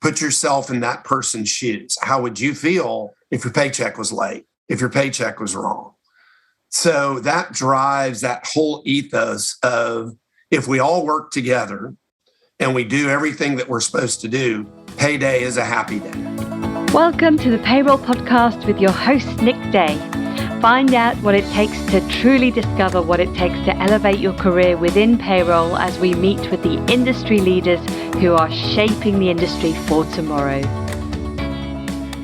put yourself in that person's shoes. How would you feel if your paycheck was late, if your paycheck was wrong? So that drives that whole ethos of if we all work together and we do everything that we're supposed to do, payday is a happy day. Welcome to the Payroll Podcast with your host, Nick Day. Find out what it takes to truly discover what it takes to elevate your career within payroll as we meet with the industry leaders who are shaping the industry for tomorrow.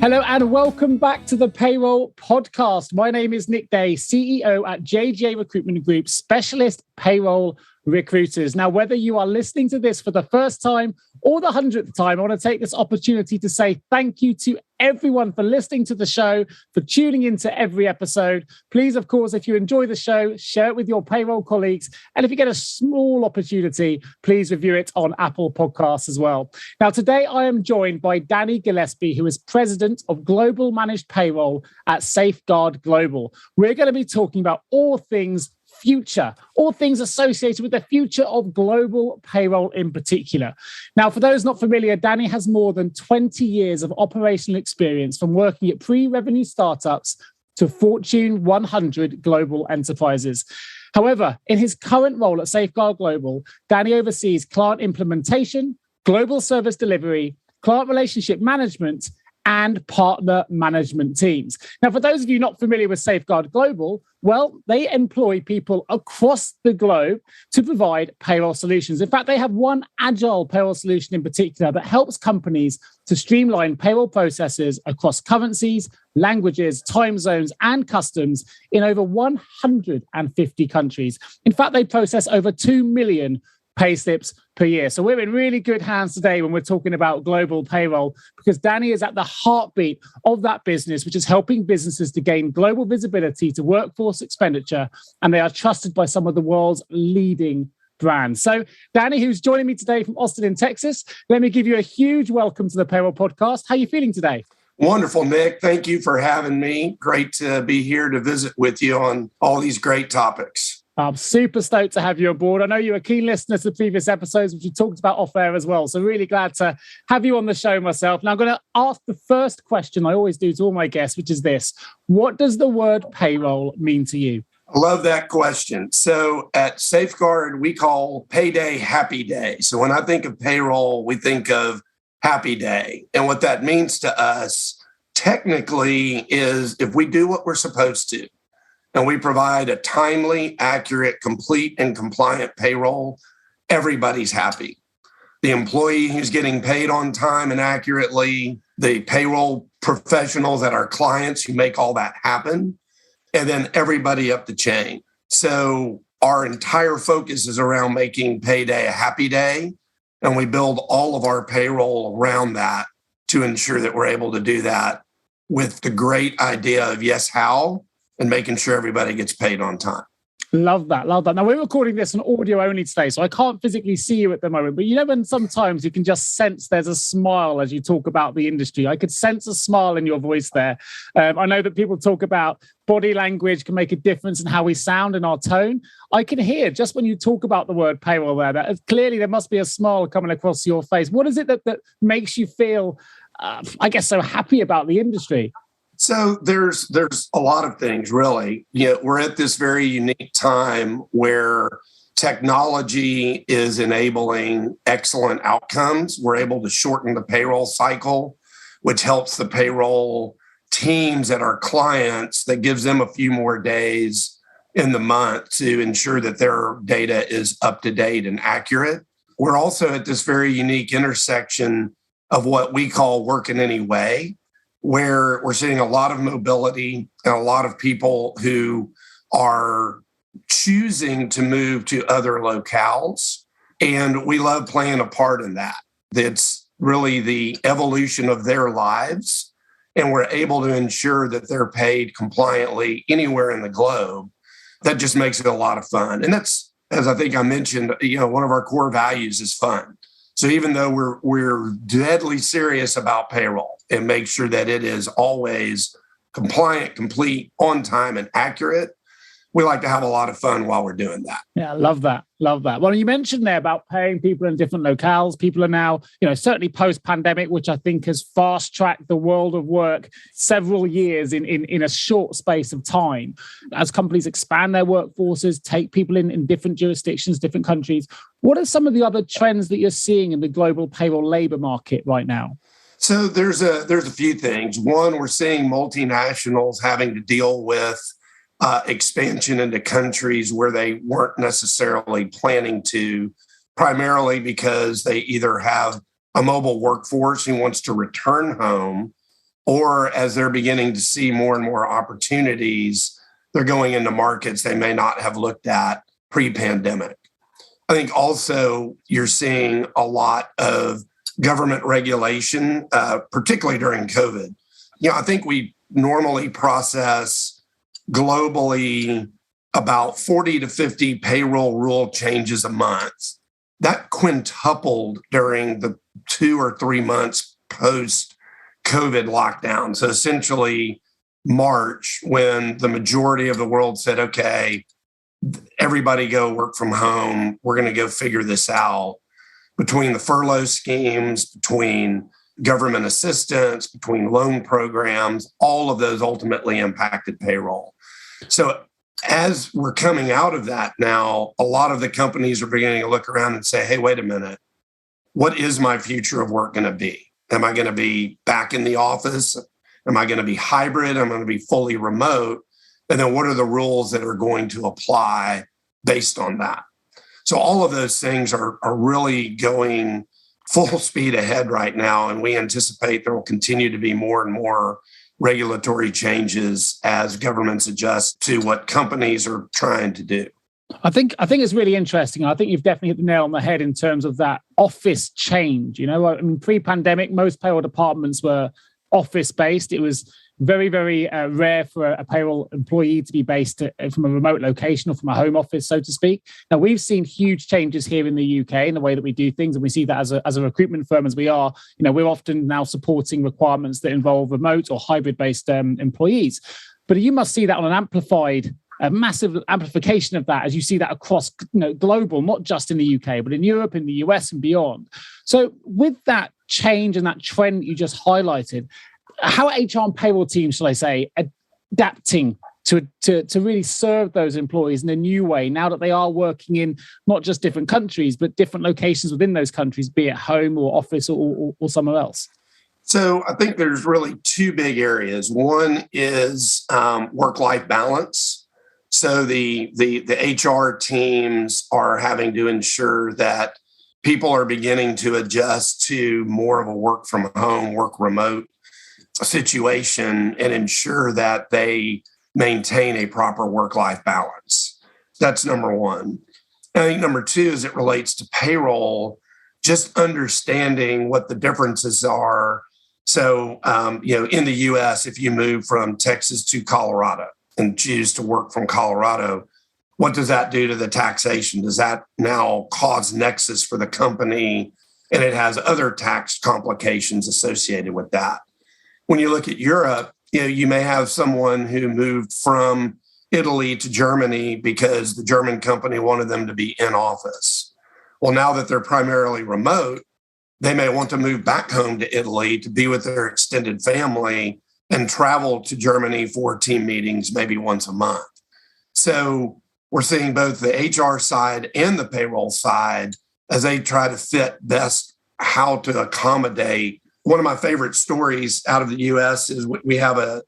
Hello and welcome back to the Payroll Podcast. My name is Nick Day, CEO at JJ Recruitment Group, specialist payroll recruiters. Now, whether you are listening to this for the first time or the 100th time, I want to take this opportunity to say thank you to everyone for listening to the show, for tuning into every episode. Please, of course, if you enjoy the show, share it with your payroll colleagues. And if you get a small opportunity, please review it on Apple Podcasts as well. Now, today I am joined by Dannie Gillespie, who is President of Global Managed Payroll at Safeguard Global. We're going to be talking about all things future, all things associated with the future of global payroll in particular. Now, for those not familiar, Dannie has more than 20 years of operational experience from working at pre-revenue startups to Fortune 100 global enterprises. However, in his current role at Safeguard Global, Dannie oversees client implementation, global service delivery, client relationship management, and partner management teams. Now, for those of you not familiar with Safeguard Global, well, they employ people across the globe to provide payroll solutions. In fact, they have one agile payroll solution in particular that helps companies to streamline payroll processes across currencies, languages, time zones, and customs in over 150 countries. In fact, they process over 2 million payslips per year. So we're in really good hands today when we're talking about global payroll, because Dannie is at the heartbeat of that business, which is helping businesses to gain global visibility to workforce expenditure. And they are trusted by some of the world's leading brands. So Dannie, who's joining me today from Austin in Texas, let me give you a huge welcome to the Payroll Podcast. How are you feeling today? Wonderful, Nick. Thank you for having me. Great to be here to visit with you on all these great topics. I'm super stoked to have you on board. I know you're a keen listener to the previous episodes, which we talked about off air as well. So really glad to have you on the show myself. Now I'm going to ask the first question I always do to all my guests, which is this. What does the word payroll mean to you? I love that question. So at Safeguard, we call payday happy day. So when I think of payroll, we think of happy day. And what that means to us technically is if we do what we're supposed to, and we provide a timely, accurate, complete, and compliant payroll, everybody's happy. The employee who's getting paid on time and accurately, the payroll professionals at our clients who make all that happen, and then everybody up the chain. So our entire focus is around making payday a happy day, and we build all of our payroll around that to ensure that we're able to do that with the great idea of yes, how, and making sure everybody gets paid on time. Love that. Love that. Now, we're recording this on audio only today, so I can't physically see you at the moment. But you know, when sometimes you can just sense there's a smile as you talk about the industry. I could sense a smile in your voice there. I know that people talk about body language can make a difference in how we sound and our tone. I can hear just when you talk about the word payroll there, that clearly there must be a smile coming across your face. What is it that makes you feel, I guess, so happy about the industry? So there's a lot of things, really. We're at this very unique time where technology is enabling excellent outcomes. We're able to shorten the payroll cycle, which helps the payroll teams at our clients. That gives them a few more days in the month to ensure that their data is up to date and accurate. We're also at this very unique intersection of what we call work in any way, where we're seeing a lot of mobility and a lot of people who are choosing to move to other locales. And we love playing a part in that. It's really the evolution of their lives. And we're able to ensure that they're paid compliantly anywhere in the globe. That just makes it a lot of fun. And that's, as I think I mentioned, one of our core values is fun. So even though we're deadly serious about payroll and make sure that it is always compliant, complete, on time, and accurate, we like to have a lot of fun while we're doing that. Yeah, I love that. Love that. Well, you mentioned there about paying people in different locales. People are now, certainly post-pandemic, which I think has fast-tracked the world of work several years in a short space of time. As companies expand their workforces, take people in different jurisdictions, different countries, what are some of the other trends that you're seeing in the global payroll labor market right now? So there's a few things. One, we're seeing multinationals having to deal with expansion into countries where they weren't necessarily planning to, primarily because they either have a mobile workforce who wants to return home, or as they're beginning to see more and more opportunities, they're going into markets they may not have looked at pre-pandemic. I think also you're seeing a lot of government regulation, particularly during COVID. I think we normally process globally about 40 to 50 payroll rule changes a month. That quintupled during the 2 or 3 months post-COVID lockdown. So essentially March, when the majority of the world said, okay, everybody go work from home, we're going to go figure this out. Between the furlough schemes, between government assistance, between loan programs, all of those ultimately impacted payroll. So as we're coming out of that now, a lot of the companies are beginning to look around and say, hey, wait a minute, what is my future of work going to be? Am I going to be back in the office? Am I going to be hybrid? Am I going to be fully remote? And then what are the rules that are going to apply based on that? So all of those things are really going full speed ahead right now, and we anticipate there will continue to be more and more regulatory changes as governments adjust to what companies are trying to do. I think it's really interesting. I think you've definitely hit the nail on the head in terms of that office change. Pre-pandemic, most payroll departments were office-based. It was very, very rare for a payroll employee to be based from a remote location or from a home office, so to speak. Now, we've seen huge changes here in the UK in the way that we do things, and we see that as a recruitment firm as we are. We're often now supporting requirements that involve remote or hybrid-based employees. But you must see that on a massive amplification of that as you see that across global, not just in the UK, but in Europe, in the US and beyond. So with that change and that trend you just highlighted, how are HR and payroll teams, shall I say, adapting to really serve those employees in a new way now that they are working in not just different countries, but different locations within those countries, be it home or office or somewhere else? So I think there's really two big areas. One is work-life balance. So the HR teams are having to ensure that people are beginning to adjust to more of a work from home, work remote situation and ensure that they maintain a proper work-life balance. That's number one. I think number two, as it relates to payroll, just understanding what the differences are. So, in the US, if you move from Texas to Colorado and choose to work from Colorado, what does that do to the taxation? Does that now cause nexus for the company? And it has other tax complications associated with that. When you look at Europe, you may have someone who moved from Italy to Germany because the German company wanted them to be in office. Well, now that they're primarily remote, they may want to move back home to Italy to be with their extended family and travel to Germany for team meetings maybe once a month. So we're seeing both the HR side and the payroll side as they try to fit best how to accommodate. One of my favorite stories out of the U.S. is we have a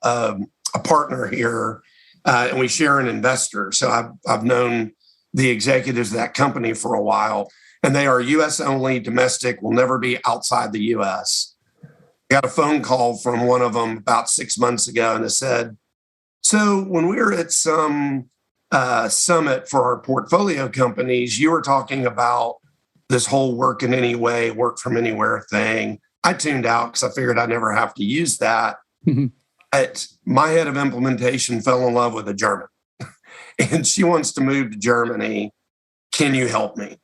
partner here, and we share an investor. So I've known the executives of that company for a while, and they are U.S. only, domestic, will never be outside the U.S. I got a phone call from one of them about 6 months ago, and it said, so when we were at some summit for our portfolio companies, you were talking about this whole work in any way, work from anywhere thing. I tuned out because I figured I'd never have to use that. Mm-hmm. But my head of implementation fell in love with a German and she wants to move to Germany. Can you help me?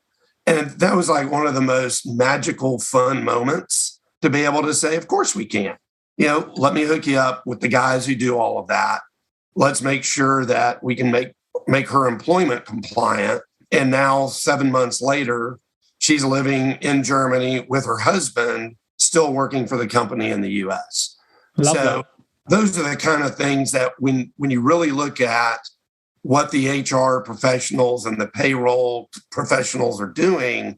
And that was like one of the most magical, fun moments to be able to say, of course we can. Let me hook you up with the guys who do all of that. Let's make sure that we can make make her employment compliant. And now 7 months later, she's living in Germany with her husband, still working for the company in the US. Love that. Those are the kind of things that when you really look at what the HR professionals and the payroll professionals are doing,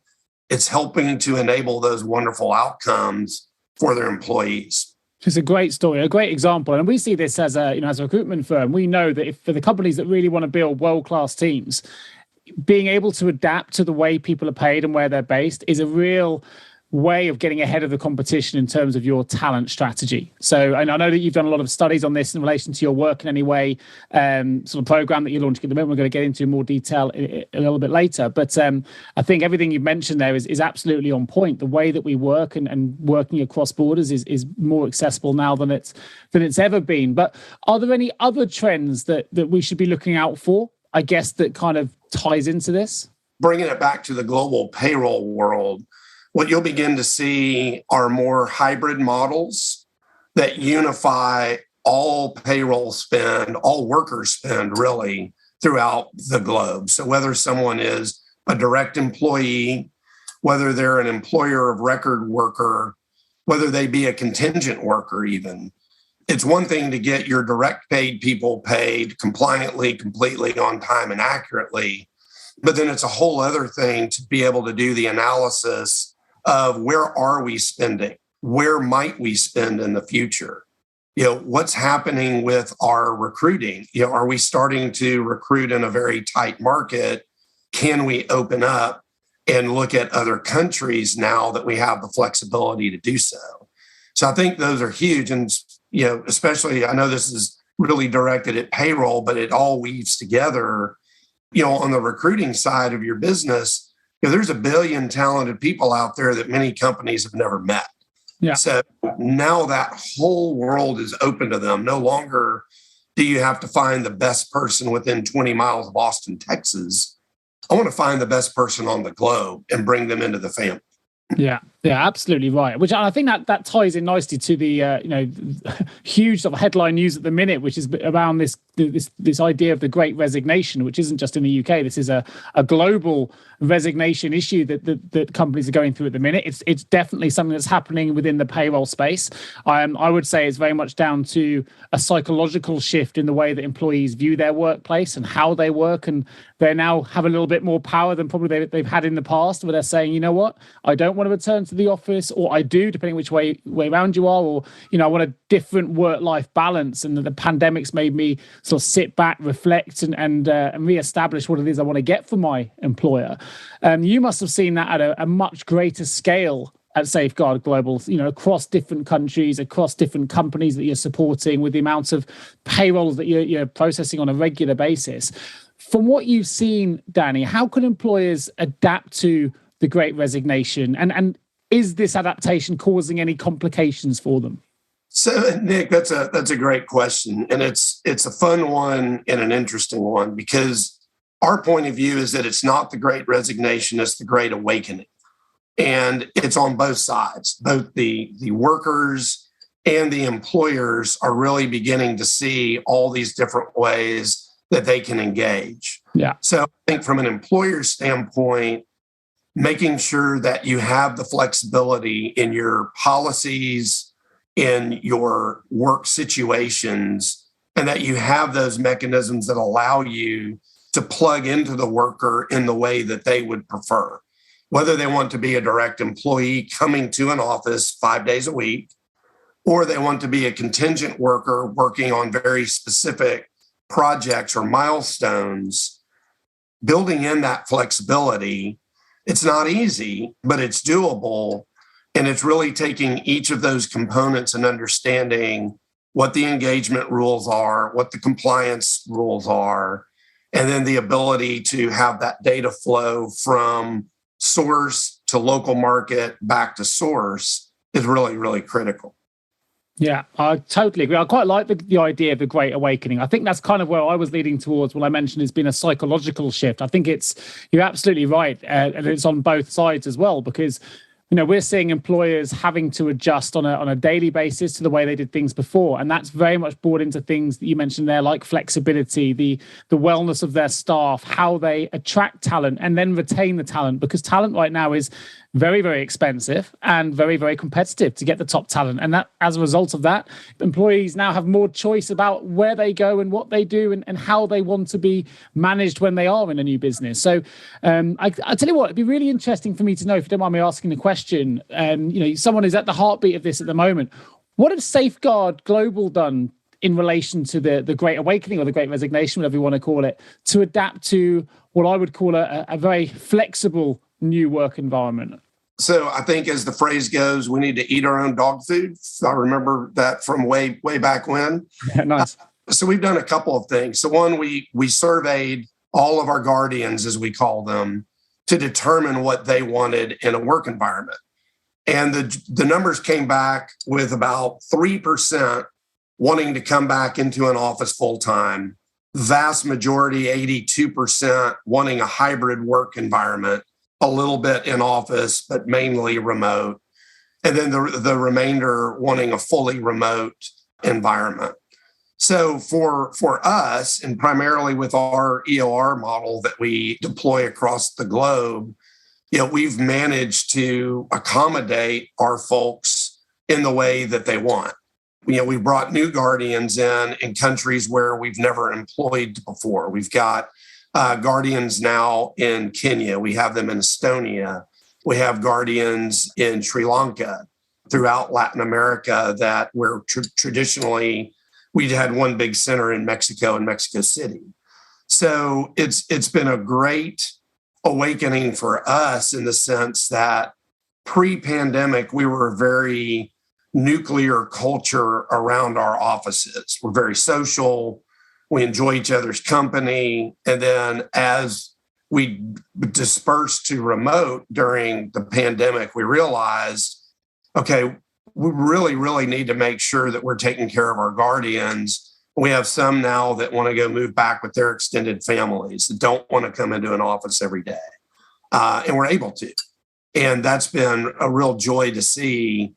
it's helping to enable those wonderful outcomes for their employees. It's a great story, a great example. And we see this as a recruitment firm. We know that if for the companies that really want to build world-class teams, being able to adapt to the way people are paid and where they're based is a real way of getting ahead of the competition in terms of your talent strategy. So, and I know that you've done a lot of studies on this in relation to your work in any way, sort of program that you're launching at the moment. We're going to get into more detail a little bit later. But I think everything you've mentioned there is absolutely on point. The way that we work and working across borders is more accessible now than it's ever been. But are there any other trends that we should be looking out for, I guess, that kind of ties into this? Bringing it back to the global payroll world, what you'll begin to see are more hybrid models that unify all payroll spend, all worker spend really throughout the globe. So whether someone is a direct employee, whether they're an employer of record worker, whether they be a contingent worker even, it's one thing to get your direct paid people paid compliantly, completely on time and accurately, but then it's a whole other thing to be able to do the analysis of where are we spending? Where might we spend in the future? What's happening with our recruiting? Are we starting to recruit in a very tight market? Can we open up and look at other countries now that we have the flexibility to do so? So I think those are huge. And, especially, I know this is really directed at payroll, but it all weaves together, on the recruiting side of your business. There's a billion talented people out there that many companies have never met. Yeah. So now that whole world is open to them. No longer do you have to find the best person within 20 miles of Austin, Texas. I want to find the best person on the globe and bring them into the family. Yeah, absolutely right. Which I think that ties in nicely to the huge sort of headline news at the minute, which is around this idea of the Great Resignation, which isn't just in the UK. This is a global resignation issue that companies are going through at the minute. It's definitely something that's happening within the payroll space. I would say it's very much down to a psychological shift in the way that employees view their workplace and how they work, and they now have a little bit more power than probably they've had in the past, where they're saying, you know what, I don't want to return to the office, or I do, depending which way around you are, or I want a different work-life balance. And the pandemic's made me sort of sit back, reflect, and reestablish what it is I want to get from my employer. You must have seen that at a much greater scale at Safeguard Global, across different countries, across different companies that you're supporting, with the amounts of payrolls that you're processing on a regular basis. From what you've seen, Danny, how can employers adapt to the Great Resignation, and is this adaptation causing any complications for them? So, Nick, that's a great question, and it's a fun one and an interesting one, because our point of view is that it's not the Great Resignation, it's the Great Awakening, and it's on both sides. Both the workers and the employers are really beginning to see all these different ways that they can engage. Yeah. So I think from an employer standpoint, making sure that you have the flexibility in your policies, in your work situations, and that you have those mechanisms that allow you to plug into the worker in the way that they would prefer. Whether they want to be a direct employee coming to an office 5 days a week, or they want to be a contingent worker working on very specific projects or milestones, building in that flexibility. It's not easy, but it's doable. And it's really taking each of those components and understanding what the engagement rules are, what the compliance rules are, and then the ability to have that data flow from source to local market back to source is really, really critical. Yeah, I totally agree. I quite like the idea of the Great Awakening. I think that's kind of where I was leading towards when I mentioned it's been a psychological shift. I think you're absolutely right. And it's on both sides as well, because we're seeing employers having to adjust on a daily basis to the way they did things before. And that's very much brought into things that you mentioned there, like flexibility, the wellness of their staff, how they attract talent and then retain the talent, because talent right now is very, very expensive and very, very competitive to get the top talent. And that, as a result of that, employees now have more choice about where they go and what they do and how they want to be managed when they are in a new business. So I tell you what, it'd be really interesting for me to know, if you don't mind me asking the question, someone is at the heartbeat of this at the moment. What have Safeguard Global done in relation to the Great Awakening or the Great Resignation, whatever you want to call it, to adapt to what I would call a very flexible new work environment? So I think, as the phrase goes, we need to eat our own dog food. I remember that from way back when. Yeah, nice. So we've done a couple of things. So one, we surveyed all of our guardians, as we call them, to determine what they wanted in a work environment. And the numbers came back with about 3% wanting to come back into an office full time. Vast majority, 82%, wanting a hybrid work environment, a little bit in office, but mainly remote. And then the remainder wanting a fully remote environment. So for us, and primarily with our EOR model that we deploy across the globe, we've managed to accommodate our folks in the way that they want. We brought new guardians in countries where we've never employed before. We've got guardians now in Kenya. We have them in Estonia. We have guardians in Sri Lanka, throughout Latin America, that where traditionally we had one big center in Mexico and Mexico City. So it's been a great awakening for us, in the sense that pre-pandemic, we were a very nuclear culture around our offices. We're very social. We enjoy each other's company. And then as we dispersed to remote during the pandemic, we realized, okay, we really, really need to make sure that we're taking care of our guardians. We have some now that want to go move back with their extended families, that don't want to come into an office every day. And we're able to. And that's been a real joy to see.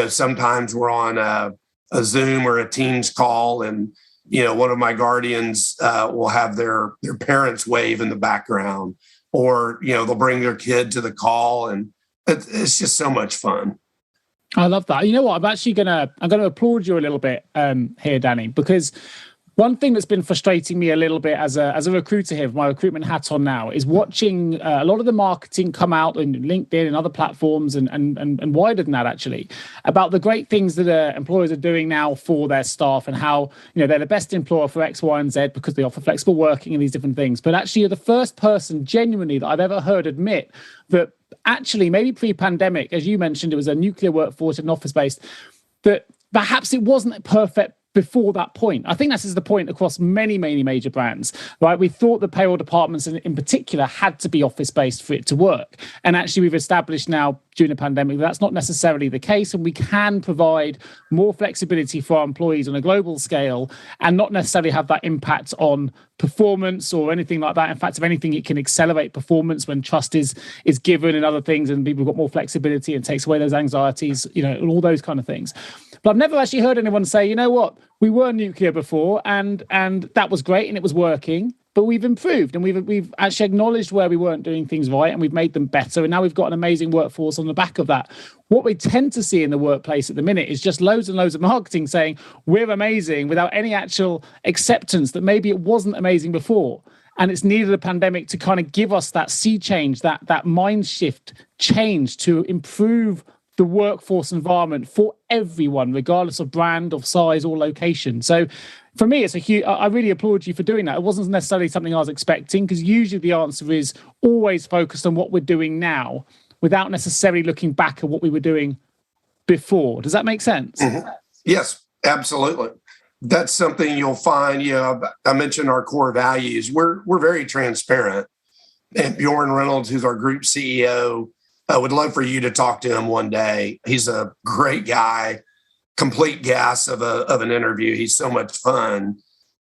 Sometimes we're on a Zoom or a Teams call, and one of my guardians will have their parents wave in the background, or they'll bring their kid to the call, and it's just so much fun. I love that. You know what? I'm gonna applaud you a little bit here, Danny, because one thing that's been frustrating me a little bit as a recruiter here, with my recruitment hat on now, is watching a lot of the marketing come out in LinkedIn and other platforms and wider than that, actually, about the great things that employers are doing now for their staff, and how they're the best employer for X, Y, and Z because they offer flexible working and these different things. But actually, you're the first person genuinely that I've ever heard admit that actually, maybe pre-pandemic, as you mentioned, it was a nuclear workforce and office-based, that perhaps it wasn't perfect before that point. I think this is the point across many, many major brands, right? We thought the payroll departments in particular had to be office-based for it to work. And actually, we've established now during the pandemic that's not necessarily the case, and we can provide more flexibility for our employees on a global scale and not necessarily have that impact on performance or anything like that. In fact, if anything, it can accelerate performance when trust is given and other things, and people have got more flexibility and takes away those anxieties, and all those kind of things. But I've never actually heard anyone say, you know what, we were nuclear before and that was great and it was working, but we've improved and we've actually acknowledged where we weren't doing things right and we've made them better. And now we've got an amazing workforce on the back of that. What we tend to see in the workplace at the minute is just loads and loads of marketing saying we're amazing without any actual acceptance that maybe it wasn't amazing before. And it's needed a pandemic to kind of give us that sea change, that mind shift change to improve the workforce environment for everyone, regardless of brand, of size, or location. So for me, it's a huge, I really applaud you for doing that. It wasn't necessarily something I was expecting, because usually the answer is always focused on what we're doing now without necessarily looking back at what we were doing before. Does that make sense? Mm-hmm. Yes, absolutely. That's something you'll find. I mentioned our core values. We're very transparent. And Bjorn Reynolds, who's our group CEO, I would love for you to talk to him one day. He's a great guy, complete gas of an interview. He's so much fun.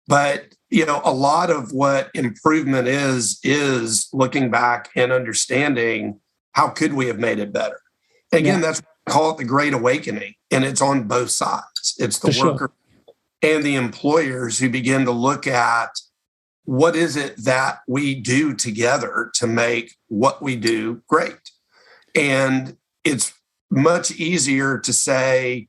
But, a lot of what improvement is looking back and understanding how could we have made it better? Again, that's what I call it the Great Awakening, and it's on both sides. It's the worker and the employers who begin to look at what is it that we do together to make what we do great. And it's much easier to say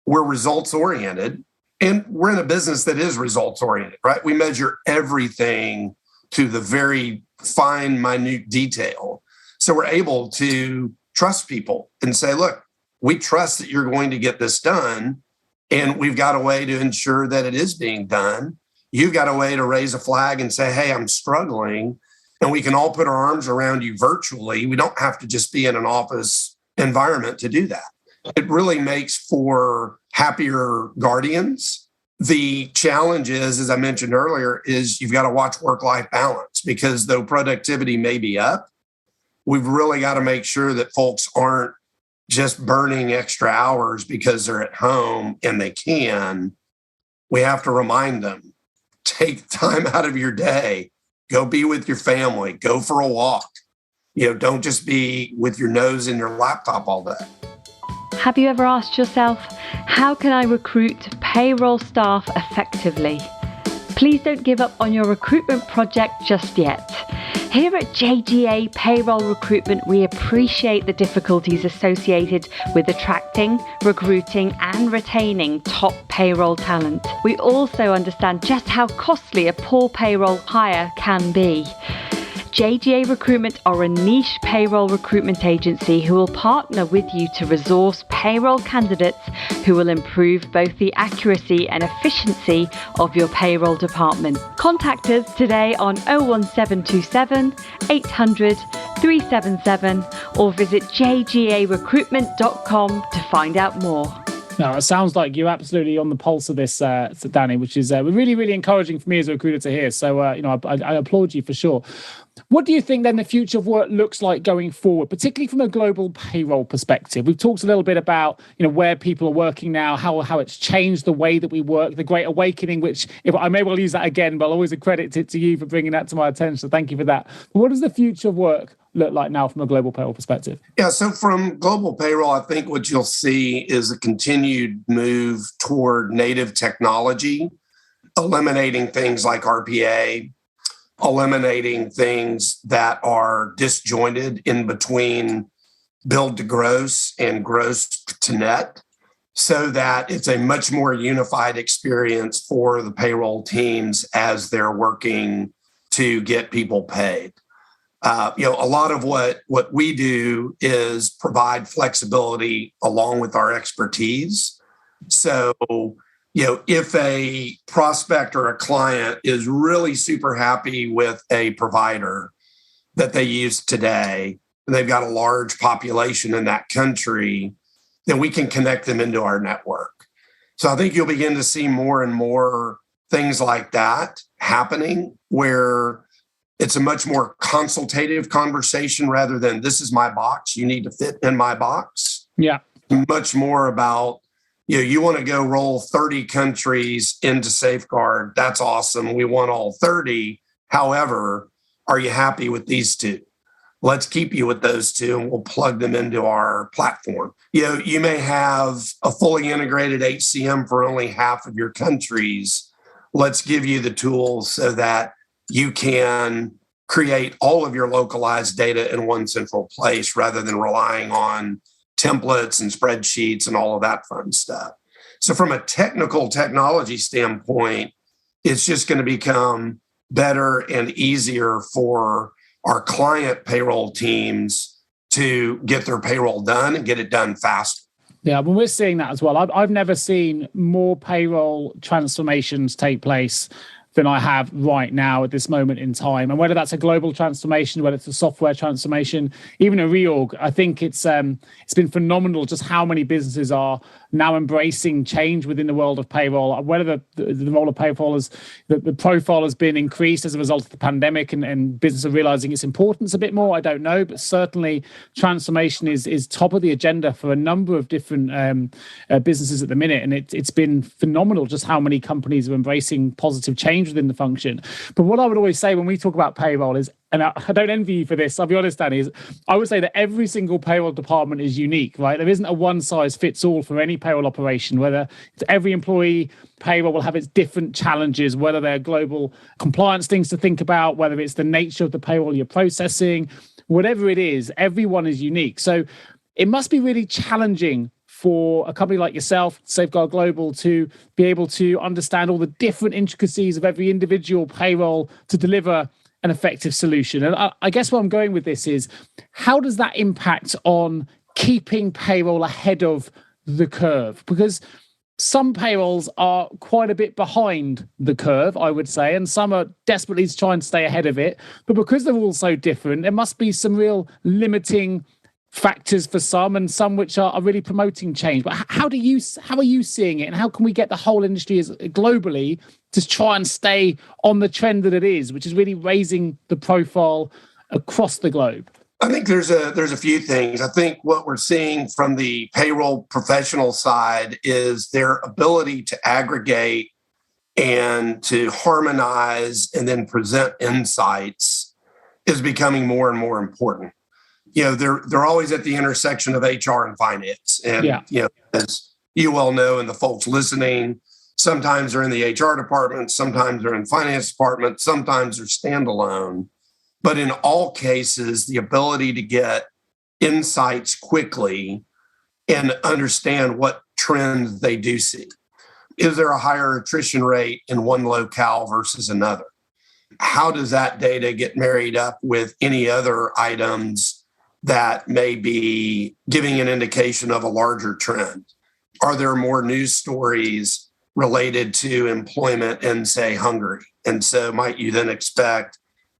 we're results oriented, and we're in a business that is results oriented, right? We measure everything to the very fine, minute detail. So we're able to trust people and say, look, we trust that you're going to get this done, and we've got a way to ensure that it is being done. You've got a way to raise a flag and say, hey, I'm struggling, and we can all put our arms around you virtually. We don't have to just be in an office environment to do that. It really makes for happier guardians. The challenge is, as I mentioned earlier, is you've got to watch work-life balance, because though productivity may be up, we've really got to make sure that folks aren't just burning extra hours because they're at home and they can. We have to remind them, take time out of your day, go be with your family, go for a walk. Don't just be with your nose in your laptop all day. Have you ever asked yourself, how can I recruit payroll staff effectively? Please don't give up on your recruitment project just yet. Here at JGA Payroll Recruitment, we appreciate the difficulties associated with attracting, recruiting, and retaining top payroll talent. We also understand just how costly a poor payroll hire can be. JGA Recruitment are a niche payroll recruitment agency who will partner with you to resource payroll candidates who will improve both the accuracy and efficiency of your payroll department. Contact us today on 01727 800 377 or visit jgarecruitment.com to find out more. No, it sounds like you're absolutely on the pulse of this, Dannie, which is really, really encouraging for me as a recruiter to hear. So, I applaud you for sure. What do you think then the future of work looks like going forward, particularly from a global payroll perspective? We've talked a little bit about, where people are working now, how it's changed the way that we work, the Great Awakening, which if I may well use that again, but I'll always accredit it to you for bringing that to my attention. So thank you for that. But what does the future of work look like now from a global payroll perspective? Yeah, so from global payroll, I think what you'll see is a continued move toward native technology, eliminating things like RPA, eliminating things that are disjointed in between build to gross and gross to net, so that it's a much more unified experience for the payroll teams as they're working to get people paid. A lot of what we do is provide flexibility along with our expertise. So, if a prospect or a client is really super happy with a provider that they use today, and they've got a large population in that country, then we can connect them into our network. So I think you'll begin to see more and more things like that happening, where it's a much more consultative conversation rather than this is my box, you need to fit in my box. Yeah. Much more about, you want to go roll 30 countries into Safeguard. That's awesome. We want all 30. However, are you happy with these two? Let's keep you with those two and we'll plug them into our platform. You may have a fully integrated HCM for only half of your countries. Let's give you the tools so that you can create all of your localized data in one central place rather than relying on templates and spreadsheets and all of that fun stuff. So from a technology standpoint, it's just going to become better and easier for our client payroll teams to get their payroll done and get it done faster. Yeah, but we're seeing that as well. I've never seen more payroll transformations take place than I have right now at this moment in time. And whether that's a global transformation, whether it's a software transformation, even a reorg, I think it's been phenomenal just how many businesses are now embracing change within the world of payroll. Whether the role of payroll is, the profile has been increased as a result of the pandemic and businesses are realizing its importance a bit more, I don't know. But certainly transformation is top of the agenda for a number of different businesses at the minute. And it's been phenomenal just how many companies are embracing positive change change within the function. But what I would always say when we talk about payroll is, and I don't envy you for this, I'll be honest, Danny, is I would say that every single payroll department is unique, right? There isn't a one size fits all for any payroll operation, whether it's every employee payroll will have its different challenges, whether they're global compliance things to think about, whether it's the nature of the payroll you're processing, whatever it is, everyone is unique. So it must be really challenging for a company like yourself, Safeguard Global, to be able to understand all the different intricacies of every individual payroll to deliver an effective solution. And I guess where I'm going with this is, how does that impact on keeping payroll ahead of the curve? Because some payrolls are quite a bit behind the curve, I would say, and some are desperately trying to stay ahead of it. But because they're all so different, there must be some real limiting factors for some, and some which are really promoting change. But how are you seeing it, and how can we get the whole industry globally to try and stay on the trend that it is, which is really raising the profile across the globe? I think there's a few things. I think what we're seeing from the payroll professional side is their ability to aggregate and to harmonize and then present insights is becoming more and more important. They're always at the intersection of HR and finance. And, as you well know, and the folks listening, sometimes they're in the HR department, sometimes they're in finance department, sometimes they're standalone. But in all cases, the ability to get insights quickly and understand what trends they do see. Is there a higher attrition rate in one locale versus another? How does that data get married up with any other items that may be giving an indication of a larger trend? Are there more news stories related to employment in, say, Hungary? And so might you then expect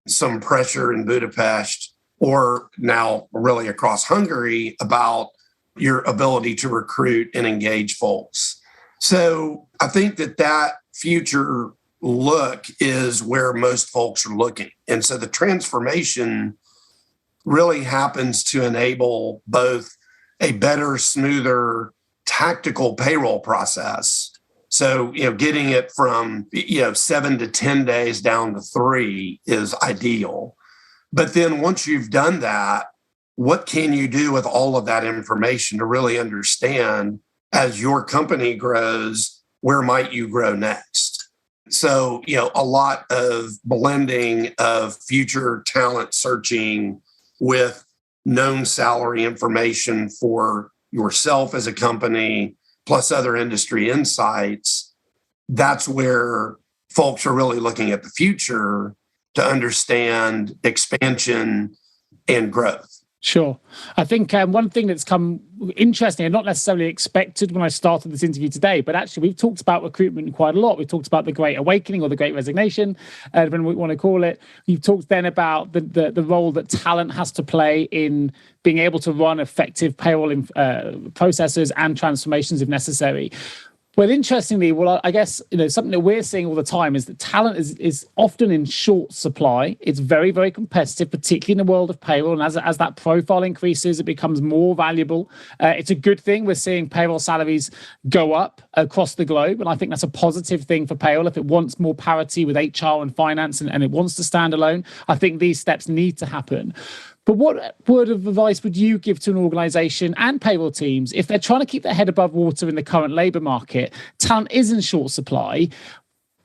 some pressure in Budapest, or now really across Hungary, about your ability to recruit and engage folks? So I think that future look is where most folks are looking. And so the transformation really happens to enable both a better, smoother, tactical payroll process. So, getting it from, 7 to 10 days down to 3 is ideal. But then once you've done that, what can you do with all of that information to really understand, as your company grows, where might you grow next? So, a lot of blending of future talent searching with known salary information for yourself as a company, plus other industry insights. That's where folks are really looking at the future to understand expansion and growth. Sure. I think one thing that's come interesting and not necessarily expected when I started this interview today, but actually we've talked about recruitment quite a lot. We've talked about the Great Awakening or the Great Resignation, when we want to call it. You've talked then about the role that talent has to play in being able to run effective payroll processes and transformations if necessary. Well, interestingly, I guess something that we're seeing all the time is that talent is often in short supply. It's very, very competitive, particularly in the world of payroll. And as that profile increases, it becomes more valuable. It's a good thing. We're seeing payroll salaries go up across the globe. And I think that's a positive thing for payroll. If it wants more parity with HR and finance and it wants to stand alone, I think these steps need to happen. But what word of advice would you give to an organization and payroll teams if they're trying to keep their head above water in the current labor market? Talent is in short supply.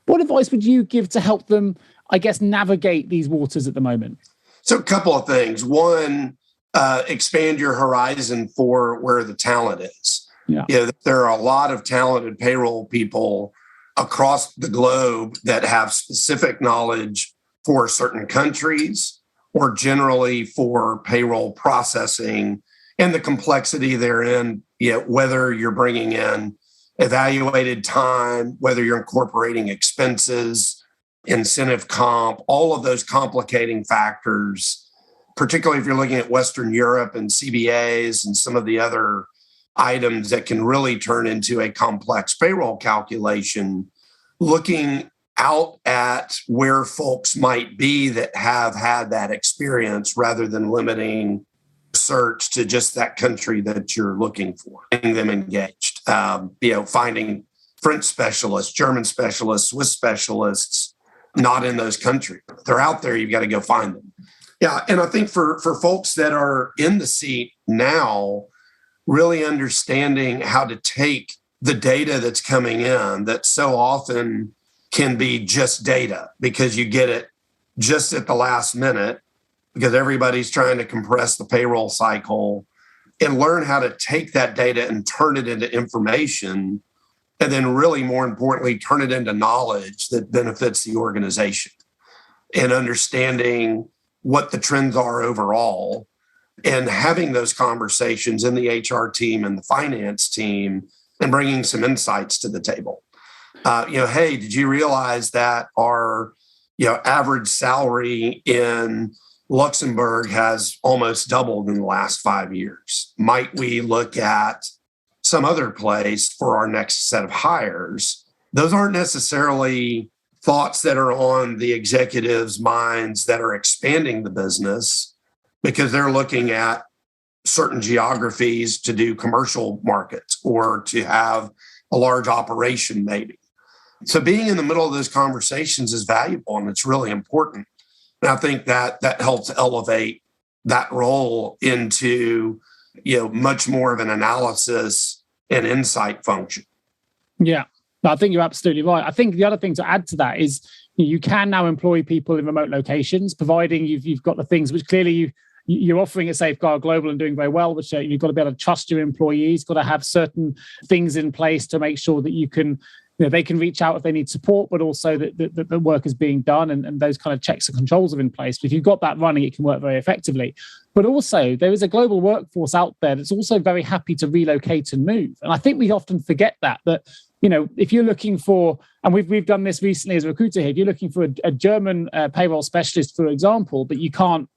What advice would you give to help them, I guess, navigate these waters at the moment? So a couple of things. One, expand your horizon for where the talent is. Yeah. There are a lot of talented payroll people across the globe that have specific knowledge for certain countries, or generally for payroll processing and the complexity therein, whether you're bringing in evaluated time, whether you're incorporating expenses, incentive comp, all of those complicating factors, particularly if you're looking at Western Europe and CBAs and some of the other items that can really turn into a complex payroll calculation, looking out at where folks might be that have had that experience rather than limiting search to just that country that you're looking for, getting them engaged, finding French specialists, German specialists, Swiss specialists, not in those countries. They're out there. You've got to go find them. Yeah. And I think for folks that are in the seat now, really understanding how to take the data that's coming in that so often can be just data because you get it just at the last minute because everybody's trying to compress the payroll cycle, and learn how to take that data and turn it into information. And then really more importantly, turn it into knowledge that benefits the organization and understanding what the trends are overall and having those conversations in the HR team and the finance team and bringing some insights to the table. Hey, did you realize that our average salary in Luxembourg has almost doubled in the last 5 years? Might we look at some other place for our next set of hires? Those aren't necessarily thoughts that are on the executives' minds that are expanding the business because they're looking at certain geographies to do commercial markets or to have a large operation maybe. So being in the middle of those conversations is valuable and it's really important. And I think that helps elevate that role into much more of an analysis and insight function. Yeah. I think you're absolutely right. I think the other thing to add to that is you can now employ people in remote locations, providing you've got the things which clearly you're offering at Safeguard Global and doing very well, which you've got to be able to trust your employees, got to have certain things in place to make sure that you can, they can reach out if they need support, but also that the work is being done and those kind of checks and controls are in place. But if you've got that running, it can work very effectively. But also there is a global workforce out there that's also very happy to relocate and move. And I think we often forget that if you're looking for, and we've done this recently as a recruiter here, if you're looking for a German payroll specialist, for example, but you can't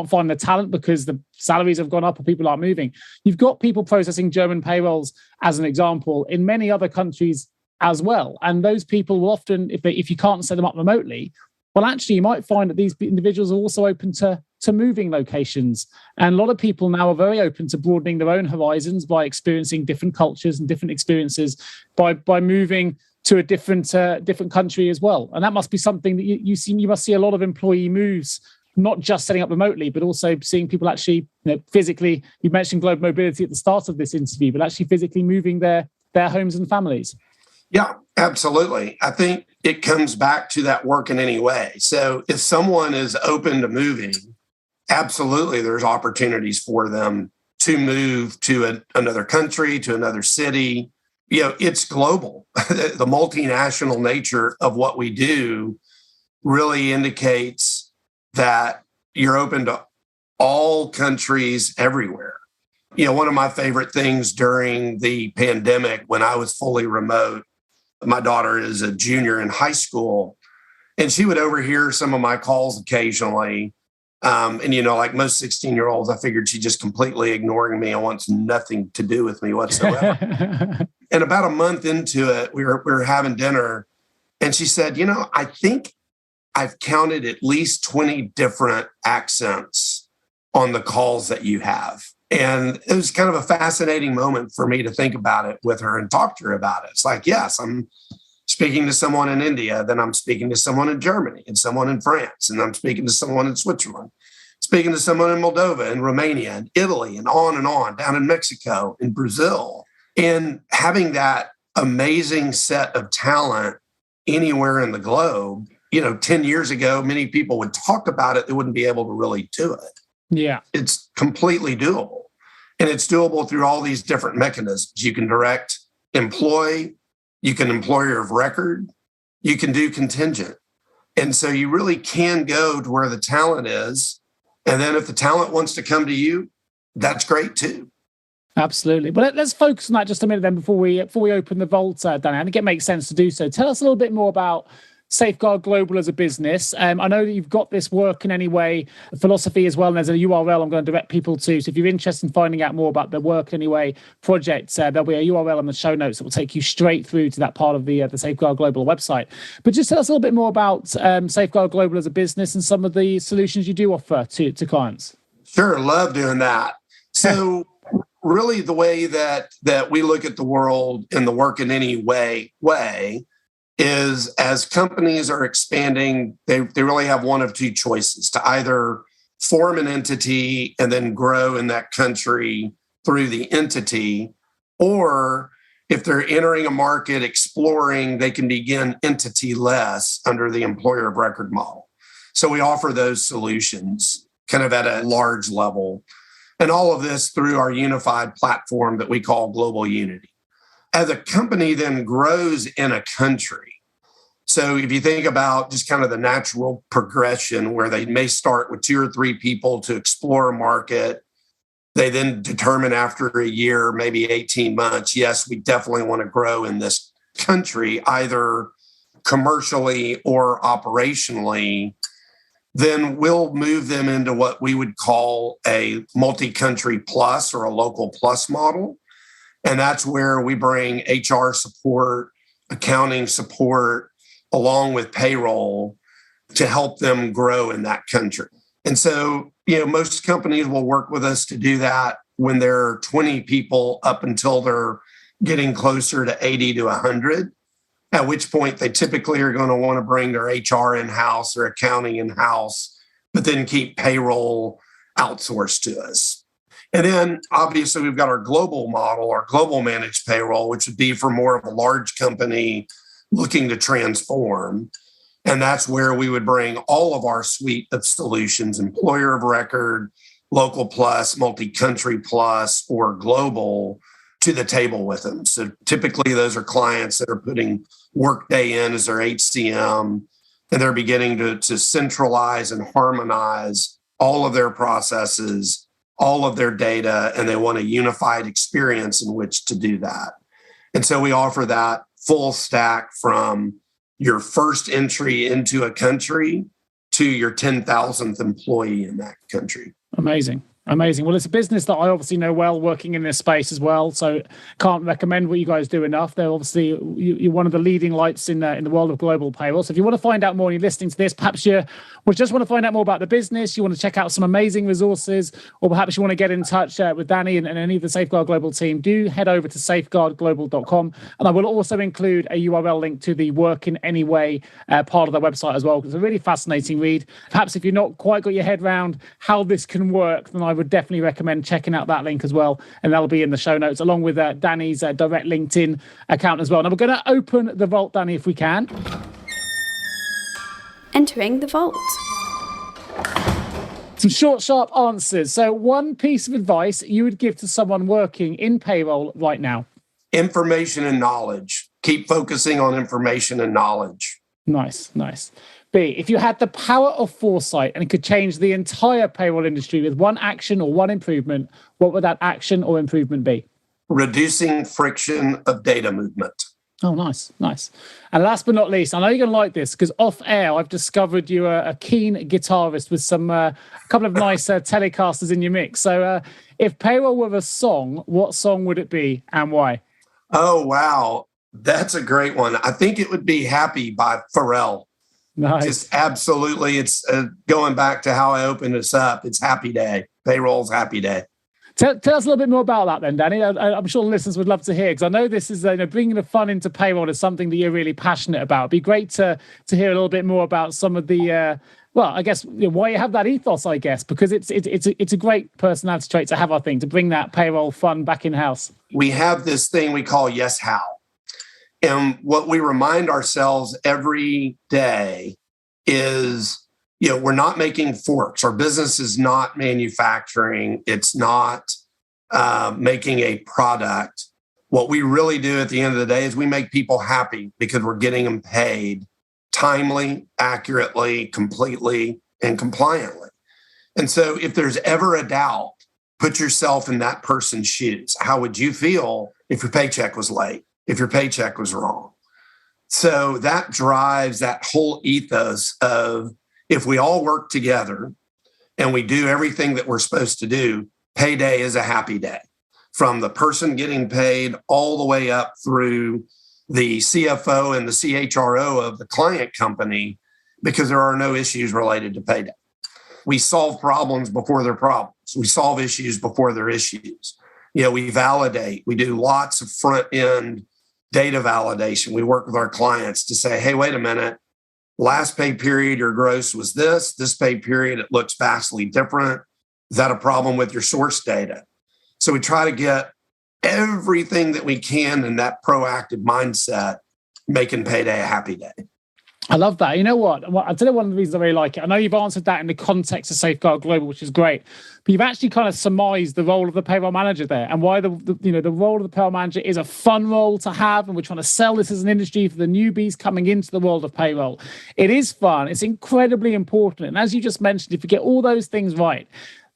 find the talent because the salaries have gone up or people aren't moving, you've got people processing German payrolls as an example in many other countries as well. And those people will often, if you can't set them up remotely, well, actually, you might find that these individuals are also open to moving locations. And a lot of people now are very open to broadening their own horizons by experiencing different cultures and different experiences by moving to a different country as well. And that must be something that you must see a lot of employee moves, not just setting up remotely, but also seeing people actually physically. You mentioned global mobility at the start of this interview, but actually physically moving their homes and families. Yeah, absolutely. I think it comes back to that work in any way. So if someone is open to moving, absolutely, there's opportunities for them to move to another country, to another city. It's global. The multinational nature of what we do really indicates that you're open to all countries everywhere. One of my favorite things during the pandemic when I was fully remote, my daughter is a junior in high school, and she would overhear some of my calls occasionally. Like most 16-year-olds, I figured she's just completely ignoring me and wants nothing to do with me whatsoever. And about a month into it, we were having dinner, and she said, I think I've counted at least 20 different accents on the calls that you have. And it was kind of a fascinating moment for me to think about it with her and talk to her about it. It's like, yes, I'm speaking to someone in India, then I'm speaking to someone in Germany and someone in France, and I'm speaking to someone in Switzerland, speaking to someone in Moldova and Romania and Italy and on, down in Mexico and Brazil. And having that amazing set of talent anywhere in the globe, 10 years ago, many people would talk about it. They wouldn't be able to really do it. Yeah. It's completely doable. And it's doable through all these different mechanisms. You can direct employ, you can employer of record, you can do contingent. And so you really can go to where the talent is. And then if the talent wants to come to you, that's great too. Absolutely. But let's focus on that just a minute then before we open the vault, Dannie. I think it makes sense to do so. Tell us a little bit more about Safeguard Global as a business. I know that you've got this work in any way philosophy as well, and there's a URL I'm going to direct people to. So if you're interested in finding out more about the work anyway project, there'll be a URL on the show notes that will take you straight through to that part of the Safeguard Global website. But just tell us a little bit more about Safeguard Global as a business and some of the solutions you do offer to clients. Sure, love doing that. So really the way that we look at the world in the work in any way is as companies are expanding, they really have one of two choices: to either form an entity and then grow in that country through the entity, or if they're entering a market, exploring, they can begin entity-less under the employer of record model. So we offer those solutions kind of at a large level. And all of this through our unified platform that we call Global Unity. As a company then grows in a country, so if you think about just kind of the natural progression where they may start with 2 or 3 people to explore a market, they then determine after a year, maybe 18 months, yes, we definitely want to grow in this country, either commercially or operationally, then we'll move them into what we would call a multi-country plus or a local plus model. And that's where we bring HR support, accounting support, along with payroll to help them grow in that country. And so, most companies will work with us to do that when they're 20 people up until they're getting closer to 80 to 100, at which point they typically are going to want to bring their HR in-house or accounting in-house, but then keep payroll outsourced to us. And then obviously we've got our global model, our global managed payroll, which would be for more of a large company looking to transform. And that's where we would bring all of our suite of solutions, employer of record, local plus, multi-country plus, or global, to the table with them. So typically those are clients that are putting Workday in as their HCM, and they're beginning to centralize and harmonize all of their processes, all of their data, and they want a unified experience in which to do that. And so we offer that full stack from your first entry into a country to your 10,000th employee in that country. Amazing. Well, it's a business that I obviously know well, working in this space as well. So can't recommend what you guys do enough. They're obviously, you're one of the leading lights in the world of global payroll. So if you want to find out more and you're listening to this, perhaps you just want to find out more about the business, you want to check out some amazing resources, or perhaps you want to get in touch with Dannie and any of the Safeguard Global team, do head over to safeguardglobal.com. And I will also include a URL link to the Work in Any Way part of their website as well, because it's a really fascinating read. Perhaps if you're not quite got your head around how this can work, then I would definitely recommend checking out that link as well. And that'll be in the show notes, along with Danny's direct LinkedIn account as well. Now we're going to open the vault, Dannie, if we can. Entering the vault. Some short, sharp answers. So one piece of advice you would give to someone working in payroll right now? Information and knowledge. Keep focusing on information and knowledge. Nice. B, if you had the power of foresight and could change the entire payroll industry with one action or one improvement, what would that action or improvement be? Reducing friction of data movement. Oh, nice. And last but not least, I know you're going to like this because off air, I've discovered you're a keen guitarist with some a couple of nice Telecasters in your mix. So if payroll were a song, what song would it be and why? Oh, wow. That's a great one. I think it would be Happy by Pharrell. Nice. Just absolutely. It's going back to how I opened this up. It's Happy Day. Payroll's Happy Day. Tell us a little bit more about that then, Dannie. I'm sure the listeners would love to hear, because I know this is bringing the fun into payroll is something that you're really passionate about. It'd be great to hear a little bit more about some of the, I guess why you have that ethos, I guess, because it's a great personality trait to have, I think, to bring that payroll fun back in-house. We have this thing we call Yes How. And what we remind ourselves every day is, we're not making forks. Our business is not manufacturing. It's not making a product. What we really do at the end of the day is we make people happy because we're getting them paid timely, accurately, completely, and compliantly. And so if there's ever a doubt, put yourself in that person's shoes. How would you feel if your paycheck was late, if your paycheck was wrong? So that drives that whole ethos of, if we all work together and we do everything that we're supposed to do, payday is a happy day. From the person getting paid all the way up through the CFO and the CHRO of the client company, because there are no issues related to payday. We solve problems before they're problems. We solve issues before they're issues. We validate. We do lots of front end data validation. We work with our clients to say, hey, wait a minute, last pay period, your gross was this pay period, it looks vastly different. Is that a problem with your source data? So we try to get everything that we can in that proactive mindset, making payday a happy day. I love that. You know what? I'll tell you one of the reasons I really like it. I know you've answered that in the context of Safeguard Global, which is great, but you've actually kind of surmised the role of the payroll manager there, and why the role of the payroll manager is a fun role to have, and we're trying to sell this as an industry for the newbies coming into the world of payroll. It is fun. It's incredibly important. And as you just mentioned, if you get all those things right,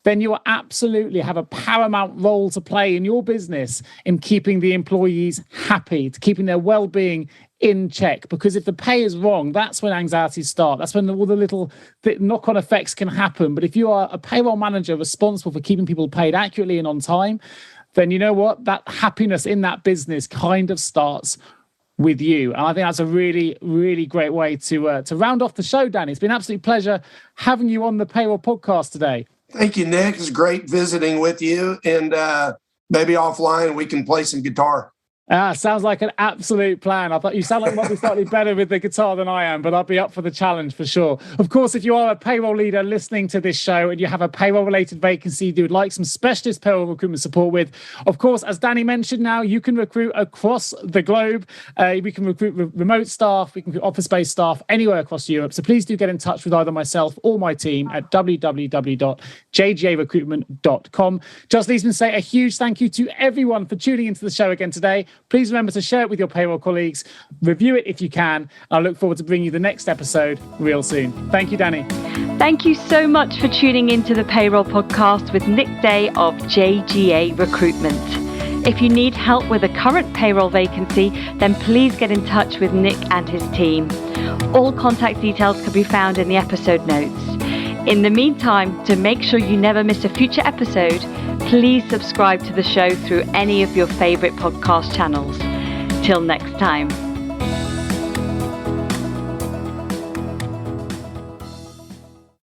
then you will absolutely have a paramount role to play in your business in keeping the employees happy, to keeping their well-being in check. Because if the pay is wrong, that's when anxieties start. That's when all the little knock-on effects can happen. But if you are a payroll manager responsible for keeping people paid accurately and on time, then you know what? That happiness in that business kind of starts with you. And I think that's a really, really great way to round off the show, Danny. It's been an absolute pleasure having you on the Payroll podcast today. Thank you, Nick. It's great visiting with you. And maybe offline we can play some guitar. Sounds like an absolute plan. I thought you sound like you might be slightly better with the guitar than I am, but I'll be up for the challenge for sure. Of course, if you are a payroll leader listening to this show and you have a payroll-related vacancy you would like some specialist payroll recruitment support with, of course, as Danny mentioned now, you can recruit across the globe. We can recruit remote staff, we can recruit office-based staff anywhere across Europe. So please do get in touch with either myself or my team at www.jgarecruitment.com. Just leaves me to say a huge thank you to everyone for tuning into the show again today. Please remember to share it with your payroll colleagues, review it if you can. I look forward to bringing you the next episode real soon. Thank you, Danny. Thank you so much for tuning into the Payroll podcast with Nick Day of JGA Recruitment. If you need help with a current payroll vacancy, then please get in touch with Nick and his team. All contact details can be found in the episode notes. In the meantime, to make sure you never miss a future episode, please subscribe to the show through any of your favorite podcast channels. Till next time.